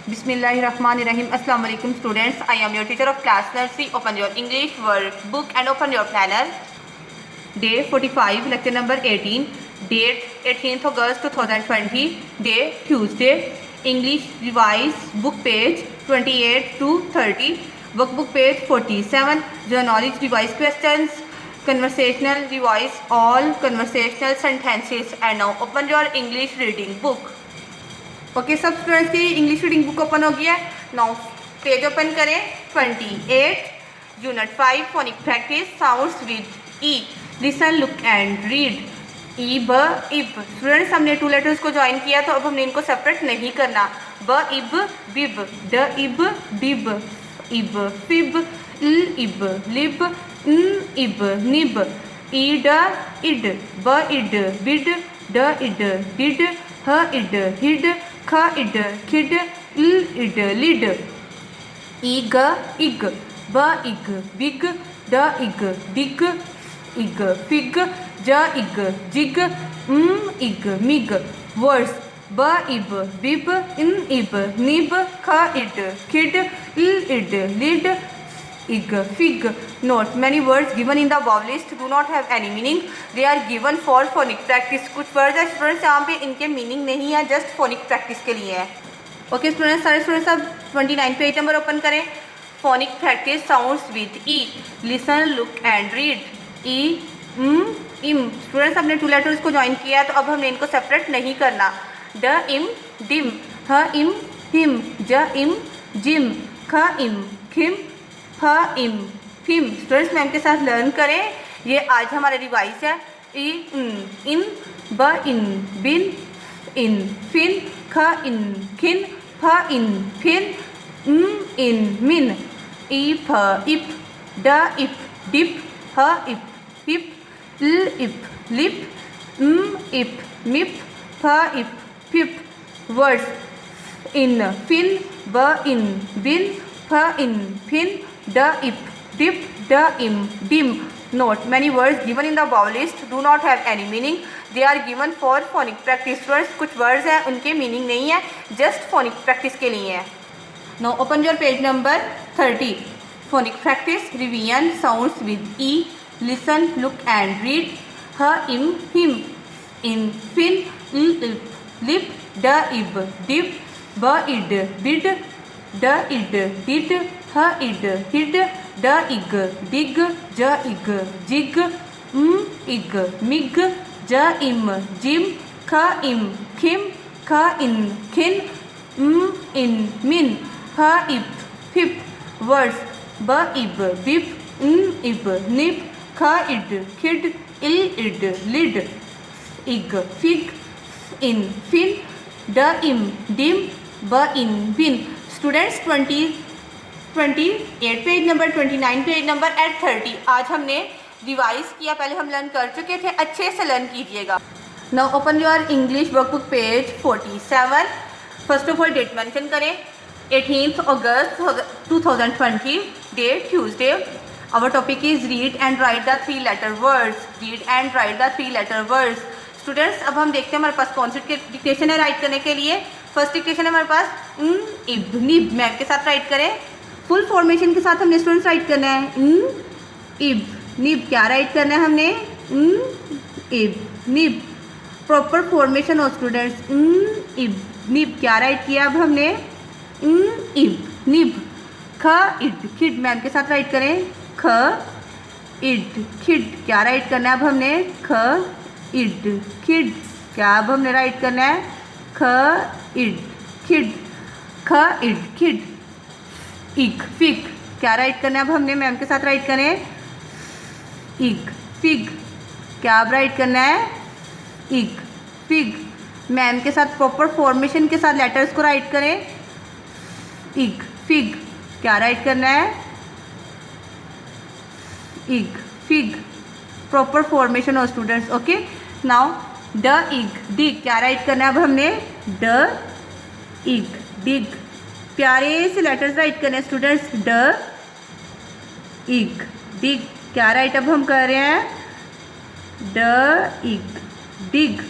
Bismillahirrahmanirrahim. Assalamu alaikum students. I am your teacher of class nursery. Open your English word book and open your planner. Day 45, lecture number 18. Date 18th August 2020. Day Tuesday. English revise book page 28 to 30. Workbook page 47. General knowledge revise questions. Conversational revise all conversational sentences. And now open your English reading book. Okay सब students की English reading book open हो गया है। Now page open करें 28 unit 5 phonic practice sounds with e. Listen look and read. ई ब इब। Students हमने टू लेटर्स को ज्वाइन किया तो अब हमने इनको सेपरेट नहीं करना। ब इब बिब, ड इब बिब, इब फिब, ल इब लिब, न इब निब, ई ड इड, ब इड बिड, ड इड डिड, ह इड हिड, ख इड खिड, ल इड लिड, ई ग इग, ब इग बिग, ड इग डिग, इग फिग, ज इग जिग, इग मिग। वर्ड्स ब इब बिब, इन इब निब, ख इड खिड, ल इड लिड, ig fig. Note many words given in the above list do not have any meaning. They are given for phonic practice. कुछ words है स्टूडेंट्स यहाँ पे इनके मीनिंग नहीं है, जस्ट phonic practice के लिए है। ओके स्टूडेंट्स, सारे स्टूडेंट्स अब 29 पेज नंबर ओपन करें। phonic practice sounds with e. Listen, look and read. e, im. Students हमने टू लेटर्स को ज्वाइन किया तो अब हमने इनको सेपरेट नहीं करना। ड इम डिम, ह इम हिम, ज इम जिम, ख इम खिम, फ इम फिम। स्टूडेंट्स मैम के साथ लर्न करें। ये आज हमारा रिवाइज है। ई इन, ब इन बिन, इन फिन, ख इन खिन, फ इन फिन, इन मिन, ई फ इप, ड इप डिप, ह इप हिप, ल इप लिप, इप मिप, फ इप फिप। वर्ड्स इन फिन, ब इन बिन, फ इन फिन, ड इप डिप, ड इम dim. Note many words given in the above list do not have any meaning. They are given for phonic practice. Words कुछ words हैं उनके meaning नहीं है, just phonic practice के लिए है। Now open your page number 30. Phonic practice revision sounds with e. Listen, look and read. ह इम हिम, इन फिन, ल इप लिप, ड इब डिप, ब इड बिड, ड इड डिड, ह इड हिड, ड इग डिग, ज इग जिग, इग मिग, ज इम जिम, ख इम खिम, ख इन खिन, इन मिन, ह इप फिप। वर्ड्स ब इब बिप, इब निप, ख इड खिड, इल इड लिड, इग फिग, इन फिन, ड इम डिम, ब इन bin. Students 28 page number, 29 page number at 30 आज हमने रिवाइज किया। पहले हम लर्न कर चुके थे, अच्छे से लर्न कीजिएगा। Now open your English workbook page 47। First of all date mention करें 18th अगस्त 2020, day Tuesday. Our topic is read and write the 3 letter words. Read and write the 3 letter words. Students अब हम देखते हैं हमारे पास कौन सी dictation है right करने के लिए। फर्स्ट डिक्टेशन है हमारे पास इब निब। मैम के साथ राइट करें, फुल फॉर्मेशन के साथ हमने स्टूडेंट्स राइट करना है। इब निब क्या राइट करना है हमने, इब निब। प्रॉपर फॉर्मेशन हो स्टूडेंट्स, इब निब क्या राइट किया अब हमने, इब निब। ख इड खिड मैम के साथ राइट करें, ख इड खिड क्या राइट करना है अब हमने, ख इड खिड। क्या अब हमने राइट करना है, ख इड खिड, ख इड खिड। इग फिग क्या राइट करना है अब हमने, मैम के साथ राइट करें, इग फिग। क्या अब राइट करना है, इग फिग। मैम के साथ प्रॉपर फॉर्मेशन के साथ लेटर्स को राइट करें, इग फिग। क्या राइट करना है, इग फिग। प्रॉपर फॉर्मेशन हो स्टूडेंट्स। ओके नाउ ड इग डिग क्या राइट करना है अब हमने, ड इग डिग। प्यारे से लेटर्स राइट करने स्टूडेंट्स, ड इग डिग। क्या राइट अब हम कर रहे हैं, ड इग डिग।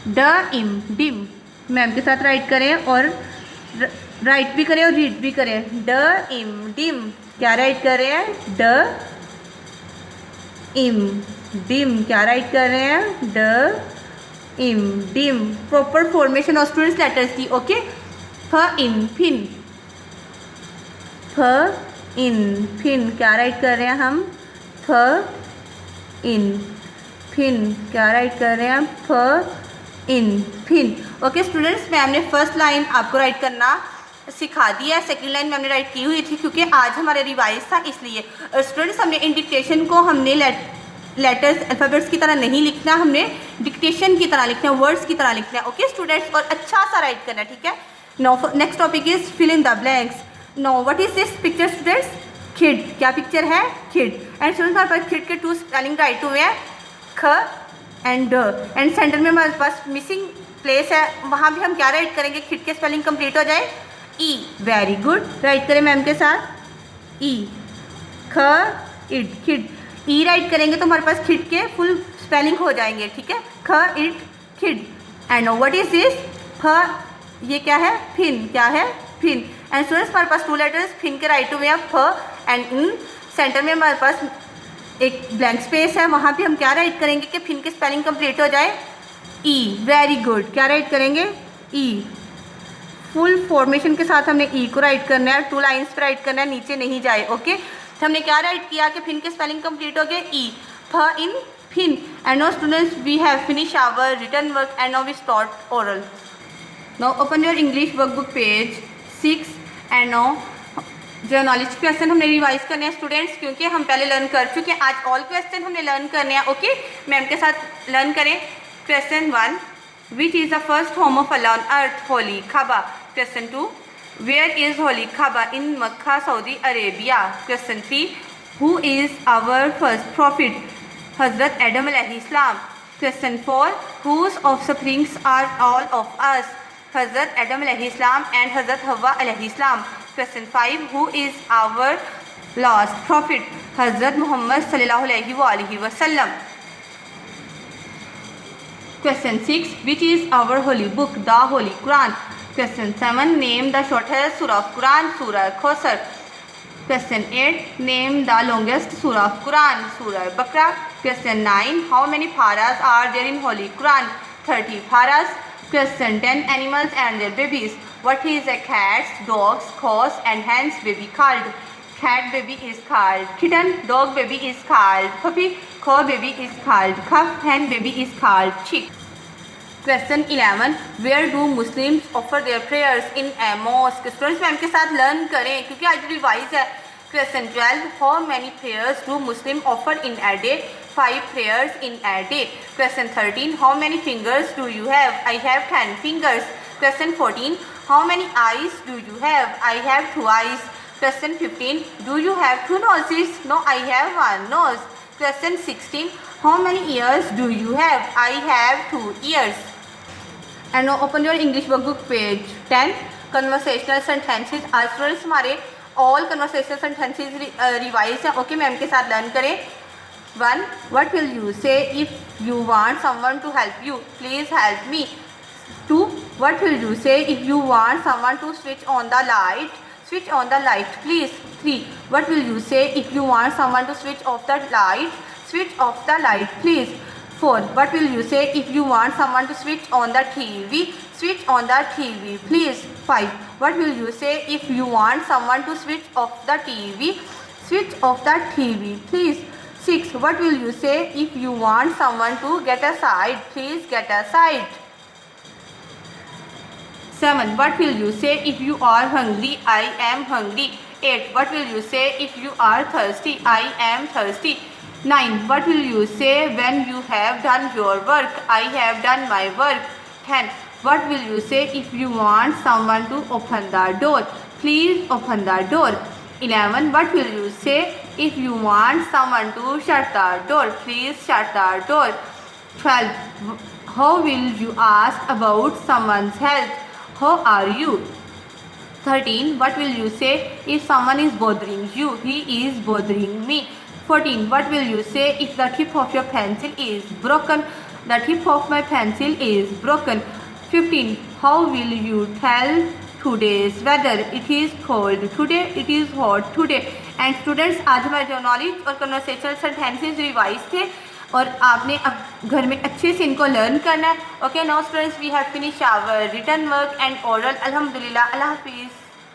ड इम डिम मैम के साथ राइट करें और राइट भी करें और रीड भी करें। ड इम डिम, क्या राइट कर रहे हैं? ड इम डिम, क्या राइट कर रहे हैं? ड इम dim. Proper formation of students letters की, ओके। फ इन फिन, फ इन फिन, क्या राइट कर रहे हैं हम? फ इन फिन, क्या राइट कर रहे हैं? फ इन फिन। ओके स्टूडेंट्स, मैम ने फर्स्ट लाइन आपको राइट करना सिखा दिया है, सेकंड लाइन में हमने राइट की हुई थी क्योंकि आज हमारे रिवाइज था इसलिए। स्टूडेंट्स हमने इन डिक्टेशन को हमने लेटर्स अल्फ़ाबेट्स की तरह नहीं लिखना, हमने डिक्टेशन की तरह लिखना है, वर्ड्स की तरह लिखना है, ओके स्टूडेंट्स, और अच्छा सा राइट करना है, ठीक है। Now next topic is fill in the blanks. Now what is this picture students? Kid, क्या पिक्चर है? खिड। एंड स्टूडेंट्स हमारे पास खिड के टू स्पेलिंग राइट हुए हैं, ख एंड ड, एंड सेंटर में हमारे पास मिसिंग प्लेस है, वहाँ भी हम क्या राइट करेंगे? खिड के स्पेलिंग कंप्लीट हो जाए, ई। वेरी गुड, राइट करें मैम के साथ, ई। ख इड खिड, ई राइट करेंगे तो हमारे पास खिड के फुल स्पेलिंग हो जाएंगे, ठीक है। ख इड kid. And what is this? फ, ये क्या है? फिन, क्या है? फिन। एंड स्टूडेंट्स हमारे पास टू लेटर्स फिन के राइट हुए हैं, फ एंड इन। सेंटर में हमारे पास एक ब्लैंक स्पेस है, वहाँ पे हम क्या राइट करेंगे कि फिन की स्पेलिंग कंप्लीट हो जाए? ई। वेरी गुड, क्या राइट करेंगे? ई। फुल फॉर्मेशन के साथ हमने ई को राइट करना है, टू लाइंस पे राइट करना है, नीचे नहीं जाए, ओके। तो हमने क्या राइट किया कि फिन के स्पेलिंग कंप्लीट हो गए, ई। फ इन fin. And now students we have finish our written work and now we start oral. Now open your English workbook page 6 and now जो नॉलेज क्वेश्चन हमने रिवाइज करने हैं स्टूडेंट्स, क्योंकि हम पहले लर्न कर चुके हैं, आज ऑल क्वेश्चन हमने लर्न करने हैं, ओके। मैम के साथ लर्न करें। Question 1, which is the first home of Allah on earth? Holy Kaaba. Question 2, where is holy Kaaba? In Mecca, Saudi Arabia. Question 3, who is our first prophet? हज़रत Adam अलैहिस्सलाम। Question 4, whose offsprings are all of us? हज़रत Adam अलैहिस्सलाम and हज़रत हव्वा अलैहिस्सलाम। Question 5, who is our last prophet? Hazrat Muhammad sallallahu alaihi wasallam. Question 6, which is our holy book? The Holy Quran. Question 7, name the shortest surah of Quran? Surah Kausar. Question 8, name the longest surah of Quran? Surah Baqarah. Question 9, how many paras are there in Holy Quran? 30 paras. Question 10, animals and their babies. What is a cat's, dog's, horse and hen's baby called? Cat baby is called kitten, dog baby is called puppy, cow baby is called calf, hen baby is called chick. Question 11, where do Muslims offer their prayers? In a mosque. Students ma'am के साथ learn करें क्योंकि आज revise है। Question 12, how many prayers do Muslims offer in a day? 5 prayers in a day. Question 13, how many fingers do you have? I have 10 fingers. Question 14, how many eyes do you have? I have 2 eyes. Question 15, do you have 2 noses? No, I have 1 nose. Question 16, how many ears do you have? I have 2 ears. And now open your English workbook page 10, conversational sentences. आज students हमारे all conversational sentences revise हैं, okay. Ma'am के साथ learn करें। 1, what will you say if you want someone to help you? Please help me. 2, what will you say if you want someone to switch on the light? Switch on the light, please. 3, what will you say if you want someone to switch off the light? Switch off the light, please. 4, what will you say if you want someone to switch on the TV? Switch on the TV, please. 5, what will you say if you want someone to switch off the TV? Switch off the TV, please. 6, what will you say if you want someone to get a side? Please get a side. 7, what will you say if you are hungry? I am hungry. 8, what will you say if you are thirsty? I am thirsty. 9, what will you say when you have done your work? I have done my work. 10, what will you say if you want someone to open the door? Please open the door. 11, what will you say if you want someone to shut the door? Please shut the door. 12, how will you ask about someone's health? How are you? 13, what will you say if someone is bothering you? He is bothering me. 14, what will you say if the tip of your pencil is broken? The tip of my pencil is broken. 15, how will you tell today's weather, it is cold, today it is hot, today। And students, आज हमारे जो knowledge और conversational sentences revise थे और आपने अब घर में अच्छे से इनको लर्न करना है। Okay, now students, we have finish our written work and oral. अल्हम्दुलिल्लाह, अल्लाह हाफिज़।